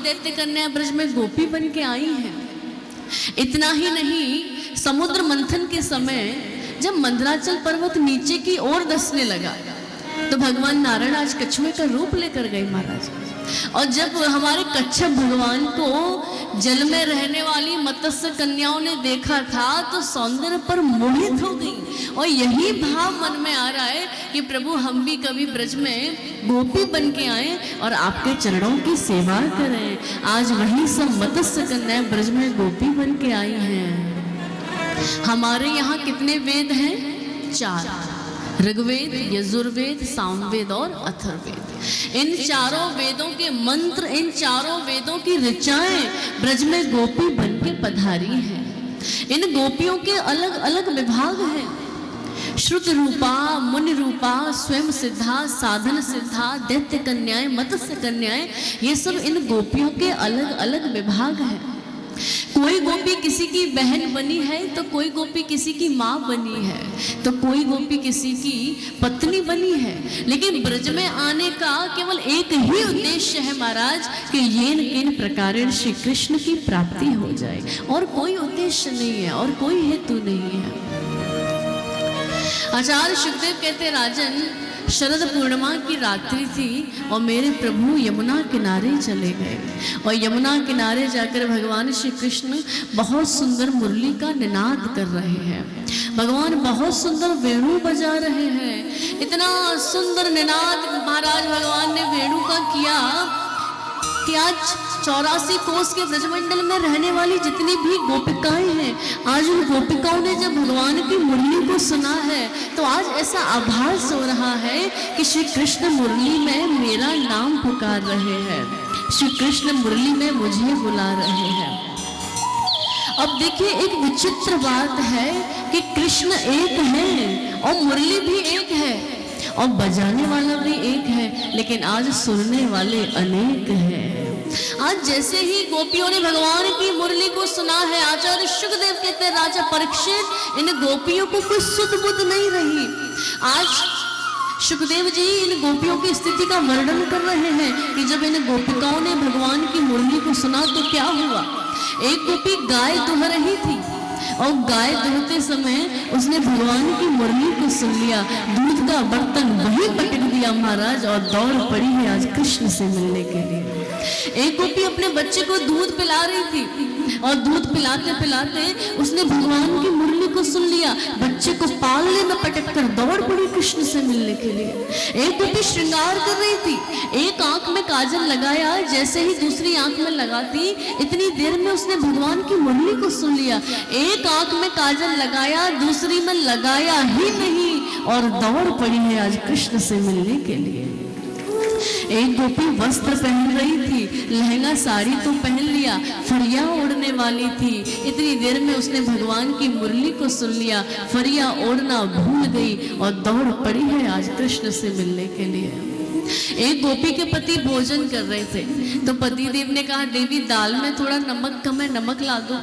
दैत्य कन्या ब्रज में गोपी बन के आई हैं। इतना ही नहीं, समुद्र मंथन के समय जब मंदराचल पर्वत नीचे की ओर धंसने लगा तो भगवान नारायण आज कछुए का रूप लेकर गए महाराज। और जब हमारे कच्छप भगवान को जल में रहने वाली मत्स्य कन्याओं ने देखा था तो सौंदर्य पर मोहित हो गई। और यही भाव मन में आ रहा है कि प्रभु हम भी कभी ब्रज में गोपी बन के आए और आपके चरणों की सेवा करें। आज वही सब मत्स्य कन्याएं ब्रज में गोपी बन के आई हैं। हमारे यहाँ कितने वेद हैं? 4, ऋग्वेद, यजुर्वेद, सामवेद और अथर्ववेद। इन चारों वेदों के मंत्र, इन चारों वेदों की ऋचाएं ब्रज में गोपी बन के पधारी हैं। इन गोपियों के अलग अलग विभाग हैं। श्रुत रूपा, मुनि रूपा, स्वयं सिद्धा, साधन सिद्धा, दैत्य कन्याएं, मत्स्य कन्याएं, ये सब इन गोपियों के अलग अलग विभाग हैं। कोई गोपी किसी की बहन बनी है तो कोई गोपी किसी की माँ बनी है तो कोई गोपी किसी की पत्नी बनी है। लेकिन ब्रज में आने का केवल एक ही उद्देश्य है महाराज कि येन केन प्रकारेण श्री कृष्ण की प्राप्ति हो जाए, और कोई उद्देश्य नहीं है और कोई हेतु नहीं है। आचार्य सुखदेव कहते, राजन शरद पूर्णिमा की रात्रि थी और मेरे प्रभु यमुना किनारे चले गए। और यमुना किनारे जाकर भगवान श्री कृष्ण बहुत सुंदर मुरली का निनाद कर रहे हैं। भगवान बहुत सुंदर वेणु बजा रहे हैं। इतना सुंदर निनाद महाराज भगवान ने वेणु का किया कि आज 84 कोस के ब्रजमंडल में रहने वाली जितनी भी गोपिकाएं हैं, आज उन गोपिकाओं ने जब भगवान की मुरली को सुना है तो आज ऐसा आभास हो रहा है कि श्री कृष्ण मुरली में मेरा नाम पुकार रहे हैं, श्री कृष्ण मुरली में मुझे बुला रहे हैं। अब देखिए, एक विचित्र बात है कि कृष्ण एक है और मुरली भी एक है और बजाने वाला भी एक है, लेकिन आज सुनने वाले अनेक हैं। आज जैसे ही गोपियों ने भगवान की मुरली को सुना है, आचार्य सुखदेव कहते हैं, राजा परीक्षित, इन गोपियों को कोई सुध बुध नहीं रही। आज सुखदेव जी इन गोपियों की स्थिति का वर्णन कर रहे हैं कि जब इन गोपिकाओं ने भगवान की मुरली को सुना तो क्या हुआ। एक गोपी गाय दुह रही थी और गाय दुहते समय उसने भगवान की मुरली को सुन लिया, दूध का बर्तन वही पटक दिया महाराज और दौड़ पड़ी है आज कृष्ण से मिलने के लिए। एक गोपी अपने बच्चे को दूध पिला रही थी और दूध पिलाते पिलाते उसने भगवान की मुरली को सुन लिया, बच्चे को पालने में पटक कर दौड़ पड़ी कृष्ण से मिलने के लिए। एक गोपी श्रृंगार कर रही थी, एक आंख में काजल लगाया, जैसे ही दूसरी आंख में लगाती इतनी देर में उसने भगवान की मुरली को सुन लिया। एक आंख में काजल लगाया, दूसरी में लगाया ही नहीं और दौड़ पड़ी है आज कृष्ण से मिलने के लिए। एक गोपी वस्त्र पहन रही थी, लहंगा साड़ी तो पहन लिया, फरिया ओढ़ने वाली थी, इतनी देर में उसने भगवान की मुरली को सुन लिया, फरिया ओढ़ना भूल गई और दौड़ पड़ी है आज कृष्ण से मिलने के लिए। एक गोपी के पति भोजन कर रहे थे तो पति देव ने कहा, देवी दाल में थोड़ा नमक कम है, नमक ला दो।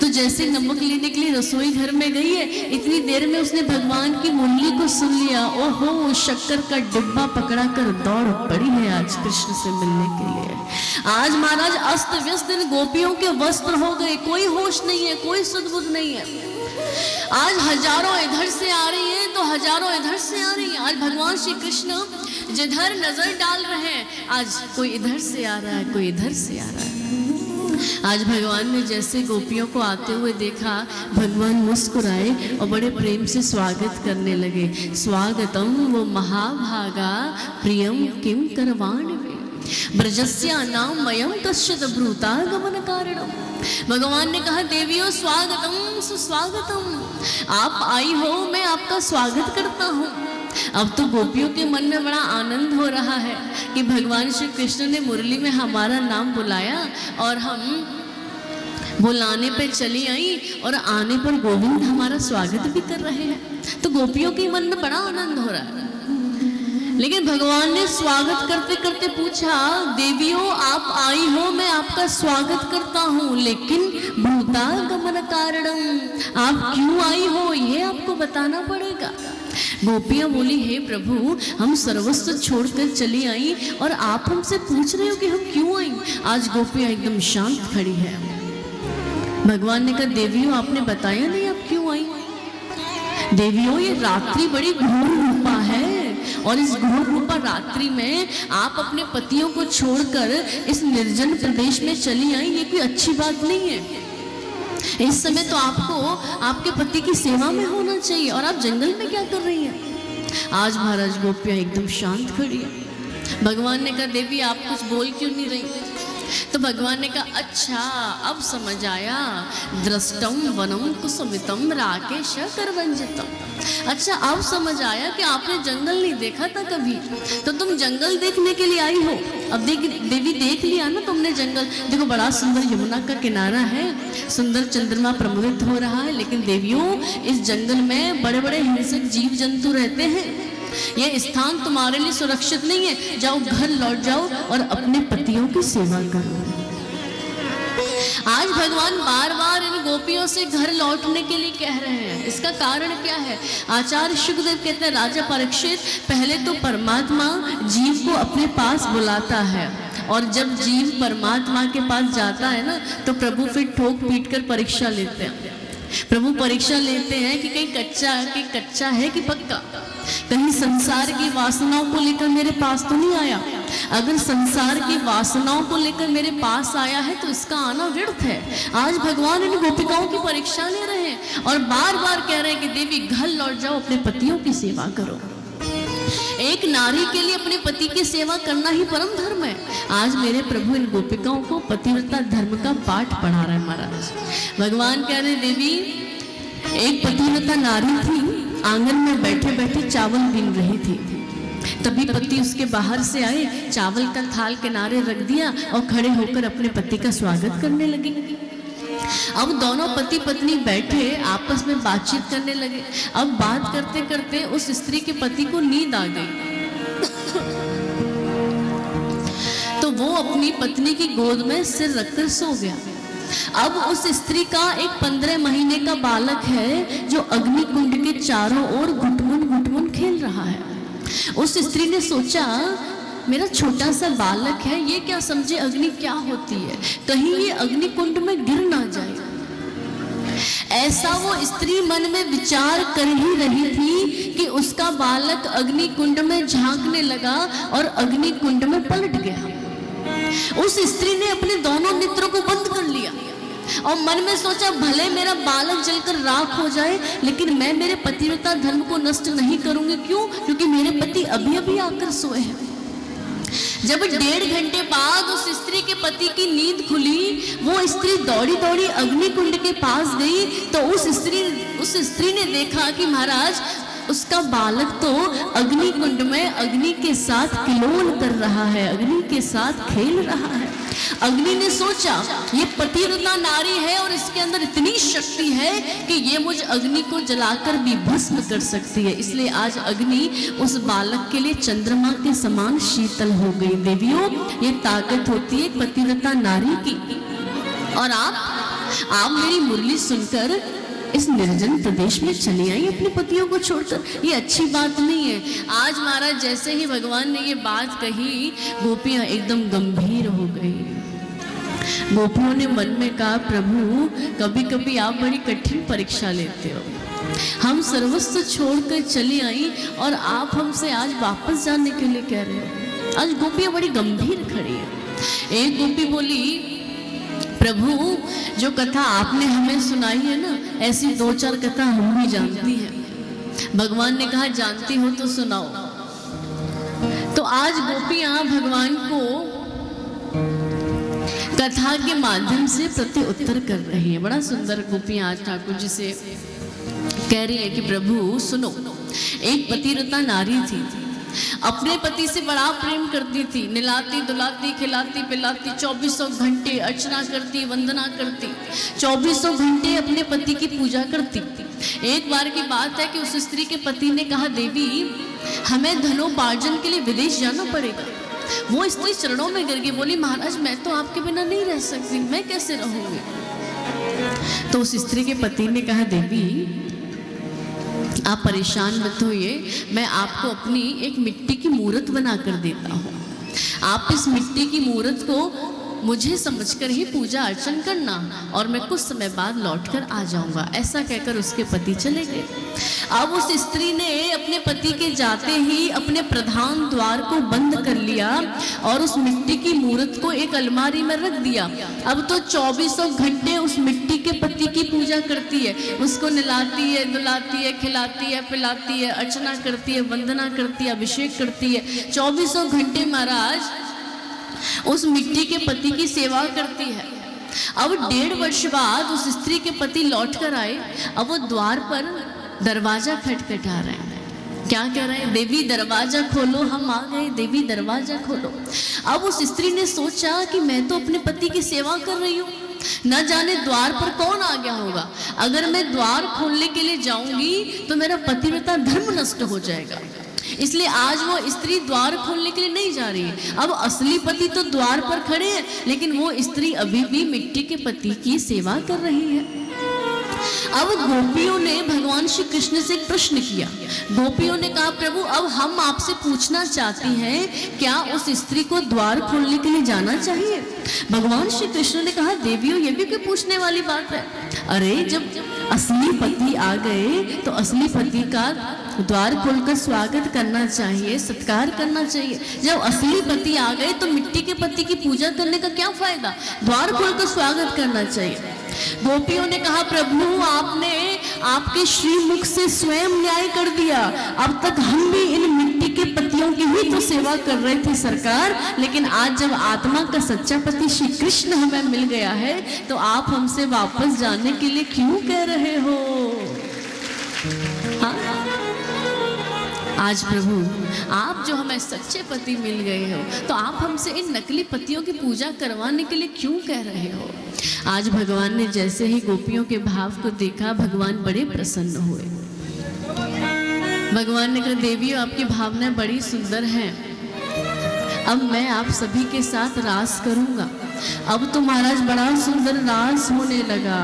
तो जैसे नमक लेने के लिए रसोई घर में गई है, इतनी देर में उसने भगवान की मुरली को सुन लिया। ओहो, शक्कर का डिब्बा पकड़ा कर दौड़ पड़ी है आज कृष्ण से मिलने के लिए। आज महाराज अस्त व्यस्त इन गोपियों के वस्त्र हो गए, कोई होश नहीं है, कोई सुध-बुध नहीं है। आज हजारों इधर से आ रही है तो हजारों इधर से आ रही है। आज भगवान श्री कृष्ण जिधर नजर डाल रहे हैं, आज कोई इधर से आ रहा है, कोई इधर से आ रहा है। आज भगवान ने जैसे गोपियों को आते हुए देखा, भगवान मुस्कुराए और बड़े प्रेम से स्वागत करने लगे। स्वागतम वो महाभागा प्रियम किम करवाणि ब्रजस्या नाम मयम कश्चित ब्रूता गमन कारणम। भगवान ने कहा, देवियों स्वागतम सुस्वागतम, आप आई हो, मैं आपका स्वागत करता हूँ। अब तो गोपियों के मन में बड़ा आनंद हो रहा है कि भगवान श्री कृष्ण ने मुरली में हमारा नाम बुलाया और हम बुलाने पे चली आई और आने पर गोविंद हमारा स्वागत भी कर रहे हैं। तो गोपियों के मन में बड़ा आनंद हो रहा है। लेकिन भगवान ने स्वागत करते करते पूछा, देवियों आप आई हो, मैं आपका स्वागत करता हूँ, लेकिन भूता गमन कारणम, आप क्यों आई हो ये आपको बताना पड़ेगा। गोपियां बोली, हे प्रभु, हम सर्वस्व छोड़कर चली आई और आप हमसे पूछ रहे हो कि हम क्यों आई। आज गोपियां एकदम शांत खड़ी है। भगवान ने कहा, देवियों आपने बताया नहीं आप क्यों आई। देवियों, ये रात्रि बड़ी घोर रूपा है और इस घोर रूपा रात्रि में आप अपने पतियों को छोड़कर इस निर्जन प्रदेश में चली आई, ये कोई अच्छी बात नहीं है। इस समय तो आपको आपके पति की सेवा में होना चाहिए और आप जंगल में क्या कर रही हैं। आज महाराज गोपियां एकदम शांत खड़ी है। भगवान ने कहा, देवी आप कुछ बोल क्यों नहीं रही। तो भगवान ने कहा, अच्छा अब समझ आया, दृष्टम वनम कुसुमितम राकेश करवंजितम। अच्छा अब समझ आया कि आपने जंगल नहीं देखा था कभी, तो तुम जंगल देखने के लिए आई हो। अब देवी देख लिया ना तुमने जंगल। देखो बड़ा सुंदर यमुना का किनारा है, सुंदर चंद्रमा प्रमुदित हो रहा है, लेकिन देवियों इस जंगल में बड़े बड़े हिंसक जीव जंतु रहते हैं। यह स्थान तुम्हारे लिए सुरक्षित नहीं है। जाओ घर लौट जाओ और अपने पतियों की सेवा करो। आज भगवान बार बार इन गोपियों से घर लौटने के लिए कह रहे हैं। इसका कारण क्या है। आचार्य शुकदेव कहते हैं, राजा परीक्षित, पहले तो परमात्मा जीव को अपने पास बुलाता है और जब जीव परमात्मा के पास जाता है ना, तो प्रभु फिर ठोक पीट कर परीक्षा लेते हैं। प्रभु परीक्षा लेते हैं कि कहीं कच्चा है कि पक्का, कहीं संसार की वासनाओं को लेकर मेरे पास तो नहीं आया। अगर संसार की वासनाओं को लेकर मेरे पास आया है तो इसका आना व्यर्थ है। आज भगवान इन गोपिकाओं की परीक्षा ले रहे हैं और बार बार कह रहे हैं कि देवी घर लौट जाओ, अपने पतियों की सेवा करो। एक नारी के लिए अपने पति की सेवा करना ही परम धर्म है। आज मेरे प्रभु इन गोपिकाओं को पतिव्रता धर्म का पाठ पढ़ा रहे हैं महाराज। भगवान कह रहे, देवी एक पतिव्रता नारी थी, आंगन में बैठे बैठे चावल बीन रही थी। तभी पति उसके बाहर से आए, चावल का थाल किनारे रख दिया और खड़े होकर अपने पति का स्वागत करने लगे। अब दोनों पति पत्नी बैठे आपस में बातचीत करने लगे। अब बात करते करते उस स्त्री के पति को नींद आ गई, तो वो अपनी पत्नी की गोद में सिर रखकर सो गया। अब उस स्त्री का एक 15 महीने का बालक है जो अग्नि कुंड के चारों ओर घुटमुन घुटमुन खेल रहा है। उस स्त्री ने सोचा, मेरा छोटा सा बालक है, ये क्या समझे अग्नि क्या होती है, कहीं ये अग्नि कुंड में गिर ना जाए। ऐसा वो स्त्री मन में विचार कर ही रही थी कि उसका बालक अग्नि कुंड में झांकने लगा और अग्नि कुंड में पलट गया। उस स्त्री ने अपने दोनों नेत्रों को बंद कर लिया और मन में सोचा, भले मेरा बालक जलकर राख हो जाए, लेकिन मैं मेरे पतिव्रता धर्म को नष्ट नहीं करूंगी। क्यों? क्योंकि मेरे पति अभी अभी आकर सोए हैं। जब 1.5 घंटे बाद उस स्त्री के पति की नींद खुली, वो स्त्री दौड़ी दौड़ी अग्नि कुंड के पास गई, तो उस स्त्री ने देखा कि महाराज उसका बालक तो अग्नि कुंड में अग्नि के साथ किलोल कर रहा है, अग्नि के साथ खेल रहा है। अग्नि ने सोचा, ये पतिव्रता नारी है और इसके अंदर इतनी शक्ति है कि ये मुझ अग्नि को जलाकर भी भस्म कर सकती है। इसलिए आज अग्नि उस बालक के लिए चंद्रमा के समान शीतल हो गई। देवियों, ये ताकत होती है पतिव्रता नारी की। और आप मेरी मुरली सुनकर इस निर्जन प्रदेश में चली आई अपने पतियों को छोड़कर, ये अच्छी बात नहीं है। आज महाराज जैसे ही भगवान ने ये बात कही, गोपियां एकदम गंभीर हो गई। गोपियों ने मन में कहा, प्रभु कभी कभी आप बड़ी कठिन परीक्षा लेते हो। हम सर्वस्व छोड़कर चली आई और आप हमसे आज वापस जाने के लिए कह रहे हो। आज गोपियां बड़ी गंभीर खड़ी है। एक गोपी बोली, प्रभु जो कथा आपने हमें सुनाई है ना, ऐसी 2-4 कथा हम भी जानती हैं। भगवान ने कहा, जानती हो तो सुनाओ। तो आज गोपियां भगवान को कथा के माध्यम से प्रति उत्तर कर रही है। बड़ा सुंदर गोपियां आज ठाकुर जी से कह रही है कि प्रभु सुनो, एक पतिव्रता नारी थी, अपने पति से बड़ा प्रेम करती थी, निलाती दुलाती खिलाती पिलाती, 2400 घंटे अर्चना करती, वंदना करती, 2400 घंटे अपने पति की पूजा करती। एक बार की बात है कि उस स्त्री के पति ने कहा, देवी हमें धनोपार्जन के लिए विदेश जाना पड़ेगा। वो स्त्री चरणों में गिर गई, बोली, महाराज मैं तो आपके बिना नहीं रह सकती, मैं कैसे रहूंगी। तो उस स्त्री के पति ने कहा, देवी आप परेशान मत होइए, मैं आपको अपनी एक मिट्टी की मूर्त बना कर देता हूँ। आप इस मिट्टी की मूर्त को मुझे समझकर ही पूजा अर्चन करना और मैं कुछ समय बाद लौटकर आ जाऊंगा। ऐसा कहकर उसके पति चले गए। अब उस स्त्री ने अपने पति के जाते ही अपने प्रधान द्वार को बंद कर लिया और उस मिट्टी की मूर्त को एक अलमारी में रख दिया। अब तो 24 घंटे उस मिट्टी के पति की पूजा करती है, उसको नहलाती है, धुलाती है, खिलाती है, पिलाती है, अर्चना करती है, वंदना करती है, अभिषेक करती है। 24 घंटे महाराज उस मिट्टी के पति की सेवा करती है। अब 1.5 वर्ष बाद उस स्त्री के पति लौट कर आए। अब वो द्वार पर दरवाजा खटखटा रहे हैं। क्या कह रहे हैं? देवी दरवाजा खोलो, हम आ गए, देवी दरवाजा खोलो। अब उस स्त्री ने सोचा कि मैं तो अपने पति की सेवा कर रही हूँ, न जाने द्वार पर कौन आ गया होगा। अगर मैं द्वार खोलने के लिए जाऊंगी तो मेरा पतिव्रता धर्म नष्ट हो जाएगा। इसलिए आज वो स्त्री द्वार खोलने के लिए नहीं जा रही है। अब असली पति तो द्वार पर खड़े हैं, लेकिन वो स्त्री अभी भी मिट्टी के पति की सेवा कर रही है। अब गोपियों ने भगवान श्री कृष्ण से एक प्रश्न किया। गोपियों ने कहा, प्रभु अब हम आपसे पूछना चाहती हैं, क्या उस स्त्री को द्वार खोलने के लिए जाना चाहिए? भगवान श्री कृष्ण ने कहा, देवियों ये भी कोई पूछने वाली बात है। अरे जब असली पति आ गए तो असली पति का द्वार खोलकर स्वागत करना चाहिए, सत्कार करना चाहिए। जब असली पति आ गए तो मिट्टी के पति की पूजा करने का क्या फायदा? द्वार खोलकर स्वागत करना चाहिए। गोपियों ने कहा, प्रभु आपने आपके श्रीमुख से स्वयं न्याय कर दिया। अब तक हम भी इन मिट्टी के पतियों की ही तो सेवा कर रहे थे सरकार, लेकिन आज जब आत्मा का सच्चा पति श्री कृष्ण हमें मिल गया है तो आप हमसे वापस जाने के लिए क्यों कह रहे हो? हाँ? आज प्रभु आप जो हमें सच्चे पति मिल गए हो तो आप हमसे इन नकली पतियों की पूजा करवाने के लिए क्यों कह रहे हो? आज भगवान ने जैसे ही गोपियों के भाव को देखा, भगवान बड़े प्रसन्न हुए। भगवान ने कहा, देवियों आपकी भावनाएं बड़ी सुंदर हैं, अब मैं आप सभी के साथ रास करूंगा। अब तो महाराज बड़ा सुंदर रास होने लगा,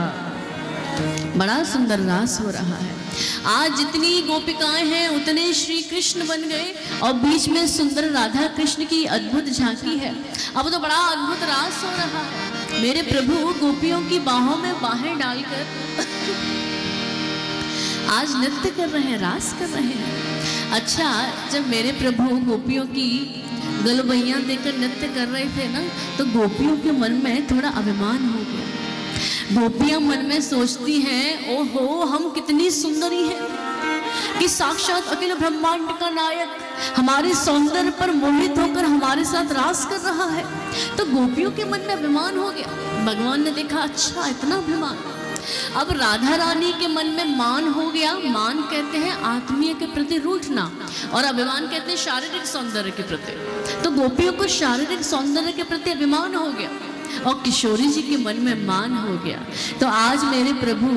बड़ा सुंदर रास हो रहा है। आज जितनी गोपिकाएं हैं उतने श्री कृष्ण बन गए और बीच में सुंदर राधा कृष्ण की अद्भुत झांकी है। अब तो बड़ा अद्भुत रास हो रहा है। मेरे प्रभु गोपियों की बाहों में बाहें डालकर आज नृत्य कर रहे हैं, रास कर रहे हैं। अच्छा, जब मेरे प्रभु गोपियों की गलबैयां देकर नृत्य कर रहे थे ना, तो गोपियों के मन में थोड़ा अभिमान हो गया। गोपियां मन में सोचती हैं, ओहो हम कितनी सुंदरी हैं कि साक्षात अखिल ब्रह्मांड का नायक हमारे सौंदर्य पर मोहित होकर हमारे साथ रास कर रहा है। तो गोपियों के मन में अभिमान हो गया। भगवान ने देखा, अच्छा इतना अभिमान। अब राधा रानी के मन में मान हो गया। मान कहते हैं आत्मीय के प्रति रूठना और अभिमान कहते हैं शारीरिक सौंदर्य के प्रति। तो गोपियों को शारीरिक सौंदर्य के प्रति अभिमान हो गया और किशोरी जी के मन में मान हो गया। तो आज मेरे प्रभु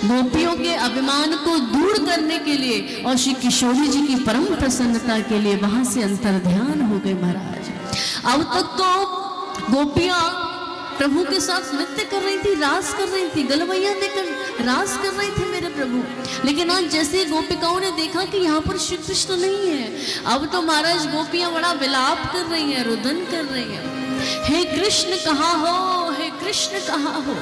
गोपियों के अभिमान को दूर करने के लिए और श्री किशोरी जी की परम प्रसन्नता के लिए वहां से अंतर्ध्यान हो गए महाराज। अब तक तो गोपियां प्रभु के साथ नृत्य कर रही थी, रास कर रही थी, गलवैया देकर रास कर रही थी मेरे प्रभु। लेकिन आज जैसे गोपिकाओं ने देखा कि यहाँ पर श्री कृष्ण नहीं है, अब तो महाराज गोपियां बड़ा विलाप कर रही हैं, रुदन कर रही हैं, हे कृष्ण कहाँ हो, हे कृष्ण कहाँ हो।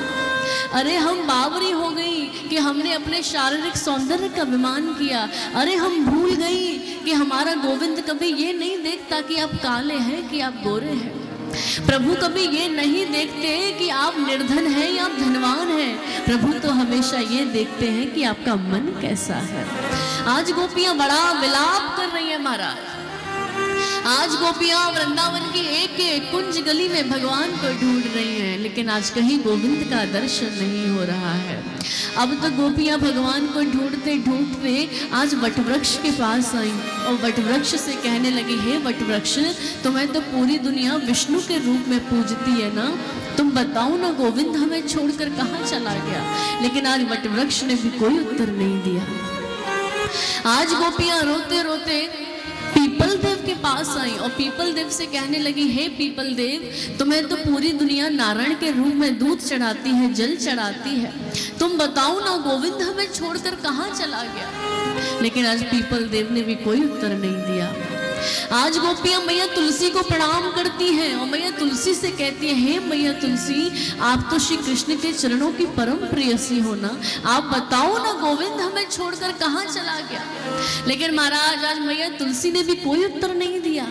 अरे हम बावरी हो गई कि हमने अपने शारीरिक सौंदर्य का अभिमान किया। अरे हम भूल गई कि हमारा गोविंद कभी ये नहीं देखता कि आप काले हैं कि आप गोरे हैं। प्रभु कभी ये नहीं देखते कि आप निर्धन हैं या आप धनवान हैं। प्रभु तो हमेशा ये देखते हैं कि आपका मन कैसा है। आज गोपियां बड़ा विलाप कर रही है महाराज। आज गोपियां वृंदावन की एक एक कुंज गली में भगवान को ढूंढ रही हैं, लेकिन आज कहीं गोविंद का दर्शन नहीं हो रहा है। अब तो गोपियां भगवान को ढूंढते ढूंढते आज वटवृक्ष के पास आई और वटवृक्ष से कहने लगी, हे वटवृक्ष, तुम्हें तो पूरी दुनिया विष्णु के रूप में पूजती है ना, तुम बताओ ना गोविंद हमें छोड़कर कहाँ चला गया। लेकिन आज वटवृक्ष ने भी कोई उत्तर नहीं दिया। आज गोपियां रोते रोते पीपल देव के पास आई और पीपल देव से कहने लगी, हे पीपल देव, तुम्हें तो पूरी दुनिया नारायण के रूप में दूध चढ़ाती है, जल चढ़ाती है, तुम बताओ ना गोविंद हमें छोड़कर कहाँ चला गया। लेकिन आज पीपल देव ने भी कोई उत्तर नहीं दिया। आज गोपियां मैया तुलसी को प्रणाम करती हैं और मैया तुलसी से कहती है, हे मैया तुलसी, आप तो श्री कृष्ण के चरणों की परम प्रेयसी हो ना, आप बताओ ना गोविंद हमें छोड़कर कहाँ चला गया। लेकिन महाराज आज मैया तुलसी ने भी कोई उत्तर नहीं दिया।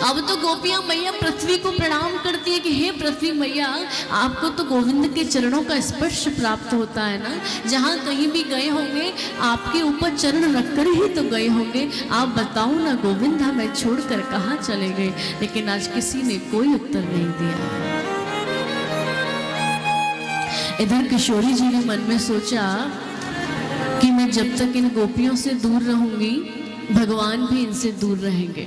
अब तो गोपियां मैया पृथ्वी को प्रणाम करती है कि हे पृथ्वी मैया, आपको तो गोविंद के चरणों का स्पर्श प्राप्त होता है ना, जहाँ कहीं भी गए होंगे आपके ऊपर चरण रखकर ही तो गए होंगे, आप बताओ ना गोविंद हमें छोड़कर कहाँ चले गए। लेकिन आज किसी ने कोई उत्तर नहीं दिया। इधर किशोरी जी ने मन में सोचा कि मैं जब तक इन गोपियों से दूर रहूंगी भगवान भी इनसे दूर रहेंगे।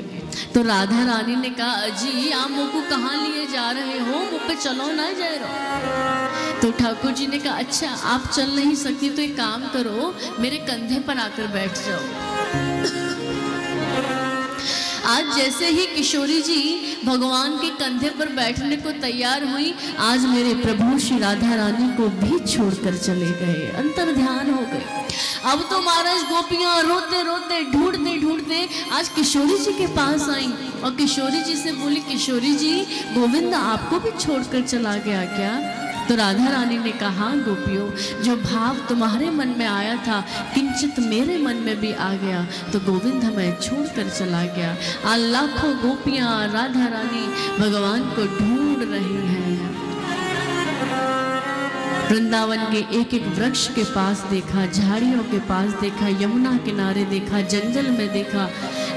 तो राधा रानी ने कहा, अजी आप मुझ को कहाँ लिए जा रहे हो, मुझ पे चलो ना जा रहो। तो ठाकुर जी ने कहा, अच्छा आप चल नहीं सकती तो एक काम करो, मेरे कंधे पर आकर बैठ जाओ। आज जैसे ही किशोरी जी भगवान के कंधे पर बैठने को तैयार हुई, आज मेरे प्रभु श्री राधा रानी को भी छोड़कर चले गए, अंतर ध्यान हो गए। अब तो महाराज गोपियां रोते रोते ढूंढते ढूंढते आज किशोरी जी के पास आई और किशोरी जी से बोली, किशोरी जी गोविंद आपको भी छोड़कर चला गया क्या। तो राधा रानी ने कहा, गोपियों जो भाव तुम्हारे मन में आया था किंचित मेरे मन में भी आ गया, तो गोविंद हमें छोड़कर चला गया। आज लाखों गोपियां राधा रानी भगवान को ढूंढ रही हैं। वृंदावन के एक एक वृक्ष के पास देखा, झाड़ियों के पास देखा, यमुना किनारे देखा, जंगल में देखा,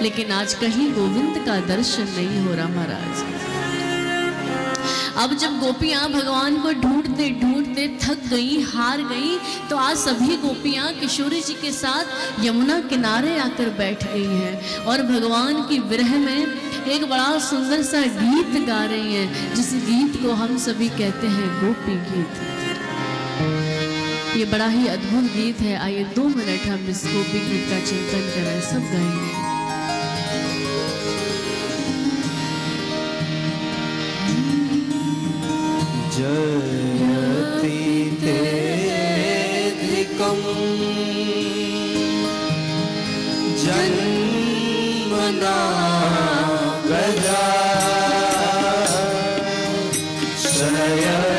लेकिन आज कहीं गोविंद का दर्शन नहीं हो रहा महाराज। अब जब गोपियां भगवान को ढूंढते ढूंढते थक गई, हार गई, तो आज सभी गोपियां किशोरी जी के साथ यमुना किनारे आकर बैठ गई हैं और भगवान की विरह में एक बड़ा सुंदर सा गीत गा रही हैं, जिस गीत को हम सभी कहते हैं गोपी गीत। ये बड़ा ही अद्भुत गीत है। आइए 2 मिनट हम इस गोपी गीत का चिंतन करें, सब गाएंगे। जयति तेधिकं जन्मना गजा शयति